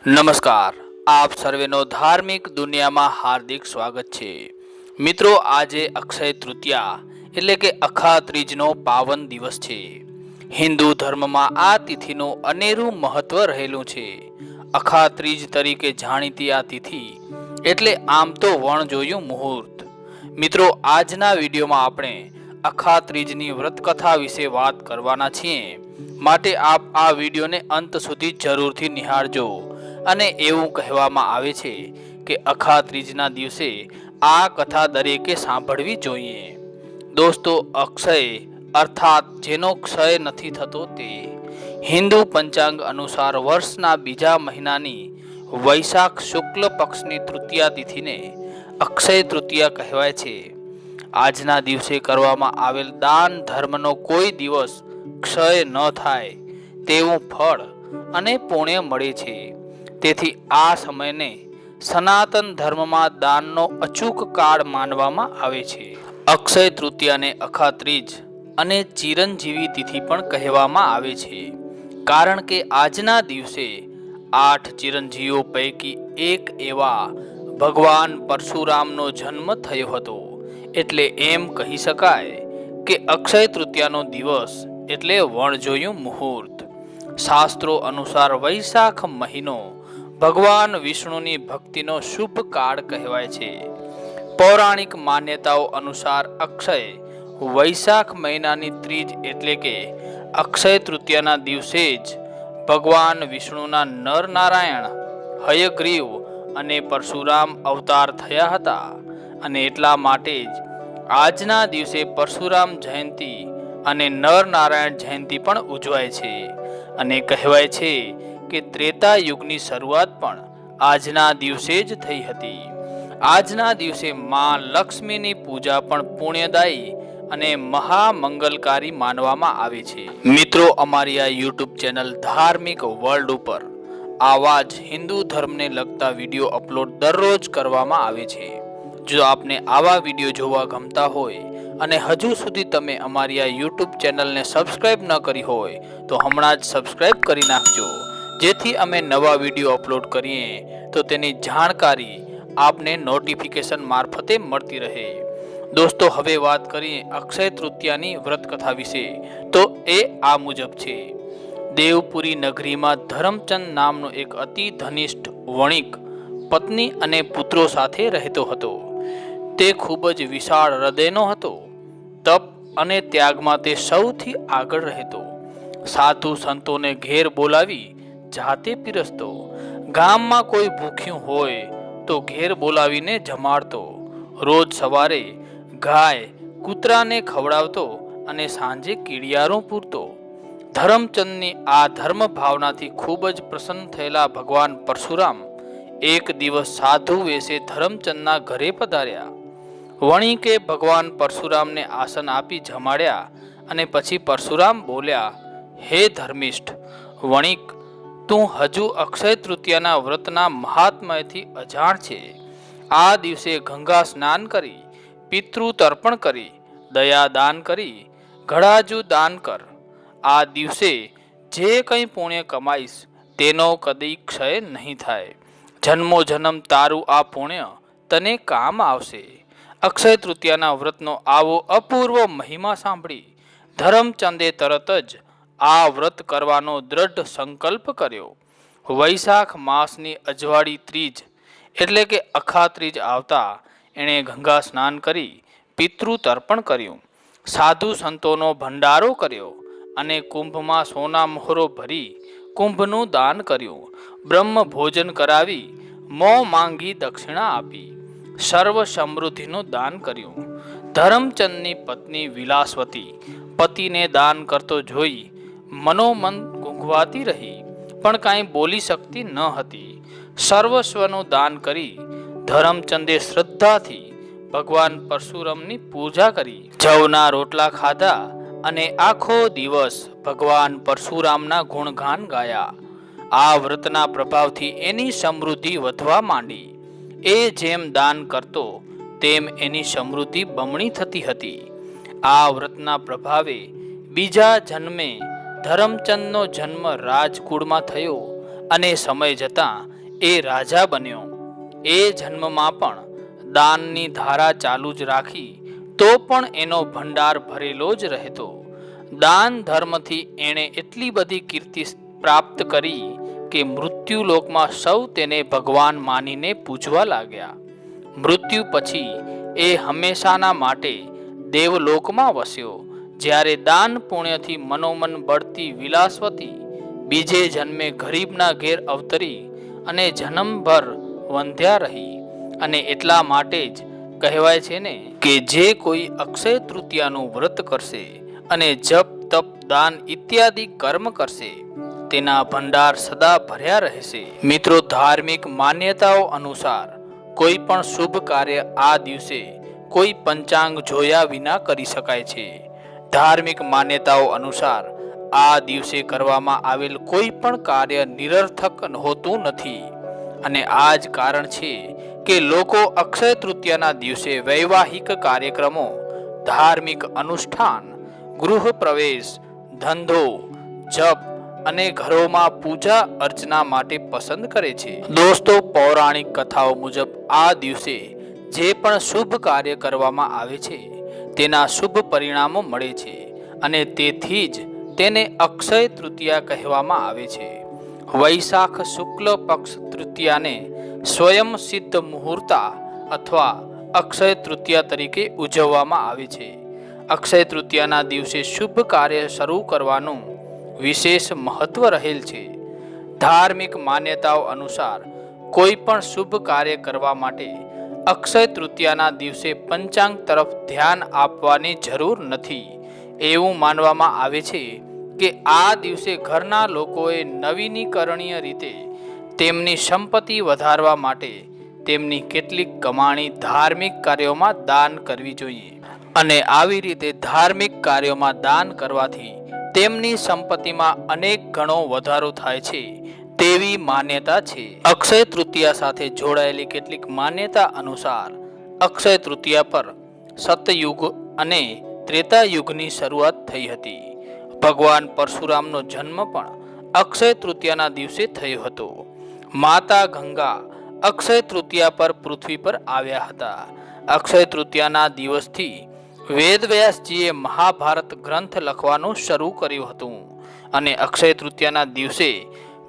નમસ્કાર, આપ સર્વેનો ધાર્મિક દુનિયામાં હાર્દિક સ્વાગત છે। મિત્રો, આજે અક્ષય તૃતીયા એટલે કે અખા ત્રીજનો પાવન દિવસ છે। હિન્દુ ધર્મમાં આ તિથિનું અનેરું મહત્વ રહેલું છે। અખા ત્રીજ તરીકે જાણીતી આ તિથિ એટલે આમ તો વણજોયું મુહૂર્ત। મિત્રો, આજના વિડીયોમાં આપણે અખા ત્રીજની વ્રતકથા વિશે વાત કરવાના છીએ, માટે આપ આ વિડીયોને અંત સુધી જરૂરથી નિહાળજો। અને એવું કહેવામાં આવે છે કે અખા ત્રીજના દિવસે આ કથા દરેકે સાંભળવી જોઈએ। દોસ્તો, અક્ષય અર્થાત જેનો ક્ષય નથી થતો તે હિન્દુ પંચાંગ અનુસાર વર્ષના બીજા મહિનાની વૈશાખ શુક્લ પક્ષની તૃતીયા તિથિને અક્ષય તૃતીયા કહેવાય છે। આજના દિવસે કરવામાં આવેલ દાન ધર્મનો કોઈ દિવસ ક્ષય ન થાય તેવું ફળ અને પુણ્ય મળે છે। તેથી આ સમયને સનાતન ધર્મમાં દાનનો અચૂક કાળ માનવામાં આવે છે। અક્ષય તૃતીયાને અખા ત્રીજ અને ચિરંજીવી તિથિ પણ કહેવામાં આવે છે, કારણ કે આજના દિવસે 8 ચિરંજીવો પૈકી એક એવા ભગવાન પરશુરામનો જન્મ થયો હતો। એટલે એમ કહી શકાય કે અક્ષય તૃતીયાનો દિવસ એટલે વણજોયું મુહૂર્ત। શાસ્ત્રો અનુસાર વૈશાખ મહિનો ભગવાન વિષ્ણુની ભક્તિનો શુભ કાળ કહેવાય છે। પૌરાણિક માન્યતાઓ અનુસાર અક્ષય વૈશાખ મહિનાની ત્રીજ એટલે કે અક્ષય તૃતીયાના દિવસે જ ભગવાન વિષ્ણુના નર નારાયણ, હયગ્રીવ અને પરશુરામ અવતાર થયા હતા, અને એટલા માટે જ આજના દિવસે પરશુરામ જયંતિ અને નર નારાયણ જયંતિ પણ ઉજવાય છે। અને કહેવાય છે કે ત્રેતા યુગની શરૂઆત પણ આજના દિવસે જ થઈ હતી। આજના દિવસે માં લક્ષ્મીની પૂજા પણ પુણ્યદાયી અને મહામંગલકારી માનવામાં આવે છે। મિત્રો, અમારી આ યુટ્યુબ ચેનલ ધાર્મિક વર્લ્ડ ઉપર આવા જ હિન્દુ ધર્મને લગતા વિડીયો અપલોડ દરરોજ કરવામાં આવે છે। જો આપને આવા વિડીયો જોવા ગમતા હોય અને હજુ સુધી તમે અમારી આ યુટ્યુબ ચેનલને સબસ્ક્રાઇબ ન કરી હોય તો હમણાં જ સબસ્ક્રાઇબ કરી નાખજો, જેથી અમે નવા વિડીયો અપલોડ કરીએ તો તેની જાણકારી આપને નોટિફિકેશન મારફતે મળતી રહે। દોસ્તો, હવે વાત કરીએ અક્ષય તૃતીયાની વ્રતકથા વિશે, તો એ આ મુજબ છે। દેવપુરી નગરીમાં ધરમચંદ નામનો એક અતિ ધનિષ્ઠ વણિક પત્ની અને પુત્રો સાથે રહેતો હતો। તે ખૂબ જ વિશાળ હૃદયનો હતો। તપ અને ત્યાગમાં તે સૌથી આગળ રહેતો। સાધુ સંતોને ઘેર બોલાવી જાતે પીરસતો। ગામમાં કોઈ ભૂખ્યું હોય તો ઘેર બોલાવીને જમાડતો। રોજ સવારે ગાય કૂતરાને ખવડાવતો અને સાંજે કીડિયારું પૂરતો। ધરમચંદની આ ધર્મ ભાવનાથી ખૂબ જ પ્રસન્ન થયેલા ભગવાન પરશુરામ એક દિવસ સાધુ વેશે ધરમચંદના ઘરે પધાર્યા। વણિકે ભગવાન પરશુરામને આસન આપી જમાડ્યા અને પછી પરશુરામ બોલ્યા, હે ધર્મિષ્ઠ વણિક, તું હજુ અક્ષય તૃતીયાના વ્રતના મહાત્મ્યથી અજાણ છે। આ દિવસે ગંગા સ્નાન કરી, પિતૃ તર્પણ કરી, દયા દાન કરી, ઘડાજુ દાન કર। આ દિવસે જે કંઈ પુણ્ય કમાઈશ તેનો કદી ક્ષય નહીં થાય। જન્મો જન્મ તારું આ પુણ્ય તને કામ આવશે। અક્ષય તૃતીયાના વ્રતનો આવો અપૂર્વ મહિમા સાંભળી ધરમચંદે તરત જ આ વ્રત કરવાનો દ્રઢ સંકલ્પ કર્યો। વૈશાખ માસની અજવાળી ત્રીજ એટલે કે અખા ત્રીજ આવતા એણે ગંગા સ્નાન કરી, પિતૃ તર્પણ કર્યું, સાધુ સંતોનો ભંડારો કર્યો અને કુંભમાં સોના મોહરો ભરી કુંભનું દાન કર્યું। બ્રહ્મ ભોજન કરાવી મોં માંગી દક્ષિણા આપી સર્વ સમૃદ્ધિનું દાન કર્યું। ધરમચંદની પત્ની વિલાસવતી પતિને દાન કરતો જોઈ મનોમન ગુંગવાતી રહી, પણ કાંઈ બોલી શકતી ન હતી। સર્વસ્વનું દાન કરી ધરમચંદે શ્રદ્ધાથી ભગવાન પરશુરામની પૂજા કરી, જવના રોટલા ખાધા અને આખો દિવસ ભગવાન પરશુરામના ગુણગાન ગાયા। આ વ્રતના પ્રભાવથી એની સમૃદ્ધિ વધવા માંડી। એ જેમ દાન કરતો તેમ એની સમૃદ્ધિ બમણી થતી હતી। આ વ્રતના પ્રભાવે બીજા જન્મે ધરમચંદનો જન્મ રાજકુળમાં થયો અને સમય જતાં એ રાજા બન્યો. એ જન્મમાં પણ દાનની ધારા ચાલુ જ રાખી તો પણ એનો ભંડાર ભરેલો જ રહેતો. દાન ધર્મથી એણે એટલી બધી કીર્તિ પ્રાપ્ત કરી કે મૃત્યુલોકમાં સૌ તેને ભગવાન માનીને પૂજવા લાગ્યા. મૃત્યુ પછી એ હંમેશાના માટે દેવલોકમાં વસ્યો. જ્યારે દાન પુણ્યથી મનોમન બળતી વિલાસવતી બીજે જન્મે ગરીબના ઘેર અવતરી અને જન્મભર વંધ્યા રહી. અને એટલા માટે જ કહેવાય છે ને કે જે કોઈ અક્ષય તૃતીયાનું વ્રત કરશે અને જપ તપ દાન ઇત્યાદિ કર્મ કરશે તેના ભંડાર સદા ભર્યા રહેશે. મિત્રો, ધાર્મિક માન્યતાઓ અનુસાર કોઈ પણ શુભ કાર્ય આ દિવસે કોઈ પંચાંગ જોયા વિના કરી શકાય છે. ધાર્મિક માન્યતાઓ અનુસાર આ દિવસે કરવામાં આવેલ કોઈ પણ કાર્ય નિરર્થક હોતું નથી. અને આ જ કારણ છે કે લોકો અક્ષય તૃતીયાના દિવસે વૈવાહિક કાર્યક્રમો, ધાર્મિક અનુષ્ઠાન, ગૃહ પ્રવેશ, ધંધો, જપ અને ઘરોમાં પૂજા અર્ચના માટે પસંદ કરે છે. દોસ્તો, પૌરાણિક કથાઓ મુજબ આ દિવસે જે પણ શુભ કાર્ય કરવામાં આવે છે તેના શુભ પરિણામો મળે છે અને તેથી જ તેને અક્ષય તૃતીયા કહેવામાં આવે છે. વૈશાખ શુક્લ પક્ષ તૃતીયાને સ્વયં સિદ્ધ મુહૂર્તા અથવા અક્ષય તૃતીયા તરીકે ઉજવવામાં આવે છે. અક્ષય તૃતીયાના દિવસે શુભ કાર્ય શરૂ કરવાનું વિશેષ મહત્વ રહેલ છે. ધાર્મિક માન્યતાઓ અનુસાર કોઈ પણ શુભ કાર્ય કરવા માટે અક્ષય તૃતીયાના દિવસે પંચાંગ તરફ ધ્યાન આપવાની જરૂર નથી. એવું માનવામાં આવે છે કે આ દિવસે ઘરના લોકોએ નવીનીકરણીય રીતે તેમની સંપત્તિ વધારવા માટે તેમની કેટલીક કમાણી ધાર્મિક કાર્યોમાં દાન કરવી જોઈએ. અને આવી રીતે ધાર્મિક કાર્યોમાં દાન કરવાથી તેમની સંપત્તિમાં અનેક ગણો વધારો થાય છે તેવી માન્યતા છે. અક્ષય તૃતીયા સાથે જોડાયેલી કેટલીક માન્યતા અનુસાર અક્ષય તૃતીયા પર સતયુગ અને ત્રેતા યુગની શરૂઆત થઈ હતી. ભગવાન પરશુરામનો જન્મ પણ અક્ષય તૃતીયાના દિવસે થયો હતો. માતા ગંગા અક્ષય તૃતીયા પર પૃથ્વી પર આવ્યા હતા. અક્ષય તૃતીયાના દિવસથી વેદવ્યાસજીએ મહાભારત ગ્રંથ લખવાનું શરૂ કર્યું હતું અને અક્ષય તૃતીયાના દિવસે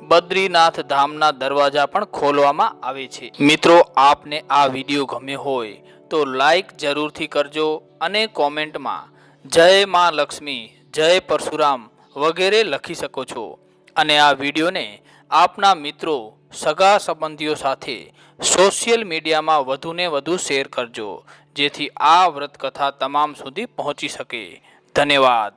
બદ્રીનાથ ધામના દરવાજા પણ ખોલવામાં આવે છે. મિત્રો, આપને આ વિડીયો ગમ્યો હોય તો લાઈક જરૂરથી કરજો અને કોમેન્ટમાં જય માં લક્ષ્મી, જય પરશુરામ વગેરે લખી શકો છો. અને આ વિડીયોને આપના મિત્રો, સગા સંબંધીઓ સાથે સોશિયલ મીડિયામાં વધુને વધુ શેર કરજો જેથી આ વ્રત કથા તમામ સુધી પહોંચી શકે. ધન્યવાદ.